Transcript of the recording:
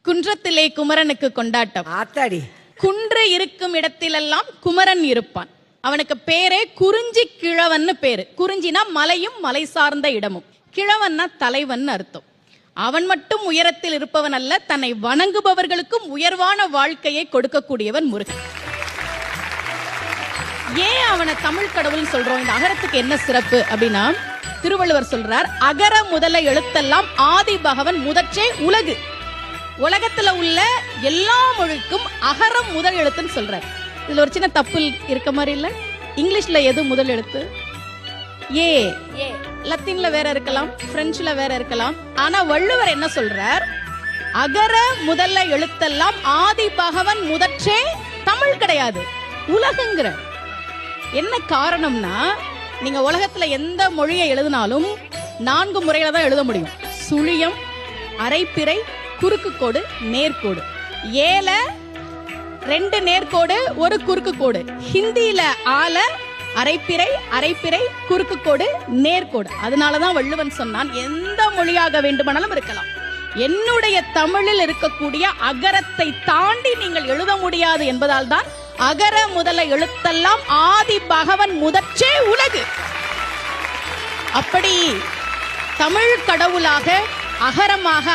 குன்றத்திலே குமரனுக்கு கொண்டாட்டம். ஆத்தாடி. குன்று இருக்கும் இடத்திலெல்லாம் குமரன் இருப்பான். அவனுக்கு பேரே குறிஞ்சி கிழவன் பேரு. குறிஞ்சினா மலையும் மலை சார்ந்த இடமும், கிழவன்னா தலைவன் அர்த்தம். அவன் மட்டும் உயரத்தில் இருப்பவன் அல்ல, தன்னை வணங்குபவர்களுக்கும் உயர்வான வாழ்க்கையை கொடுக்கக்கூடியவன் முருகன். ஏன் அவனை தமிழ் கடவுள் சொல்றோம்? இந்த அகரத்துக்கு என்ன சிறப்பு அப்படின்னா, திருவள்ளுவர் சொல்றார், அகர முதல எழுத்தெல்லாம் ஆதி பகவன் முதற்றே உலகு. உலகத்துல உள்ள எல்லா மொழிக்கும் அகரம் முதல் எழுத்துன்னு சொல்றார். இதுல ஒரு சின்ன தப்பு இருக்க மாதிரி இல்ல? இங்கிலீஷ்ல எது முதல் எழுத்து? ஏ. லத்தீன்ல வேற இருக்கலாம், பிரெஞ்சுல வேற இருக்கலாம். ஆனா வள்ளுவர் என்ன சொல்றார்? அகர முதல்ல எழுத்தெல்லாம் ஆதி பகவன் முதற்றே தமிழ் கிடையாது, உலகுங்கிற. என்ன காரணம்னா, நீங்க உலகத்துல எந்த மொழியை எழுதினாலும் 4 முறையில தான் எழுத முடியும். சுழியம், அரைப்பிறை, குறுக்கு கோடு, நேர்கோடு. ஏல 2 நேர்கோடு 1 குறுக்கு கோடு. ஹிந்தியில ஆல அரைப்பிறை, அரைப்பிறை, குறுக்கு கோடு, நேர்கோடு. அதனாலதான் வள்ளுவன் சொன்னான், எந்த மொழியாக வேண்டுமானாலும் இருக்கலாம், என்னுடைய தமிழில் இருக்கக்கூடிய அகரத்தை தாண்டி நீங்கள் எழுத முடியாது என்பதால் தான் அகர முதல எழுத்தெல்லாம் ஆதி பகவன் முதற்றே உலகு. அப்படி தமிழ் கடவுளாக, அகரமாக,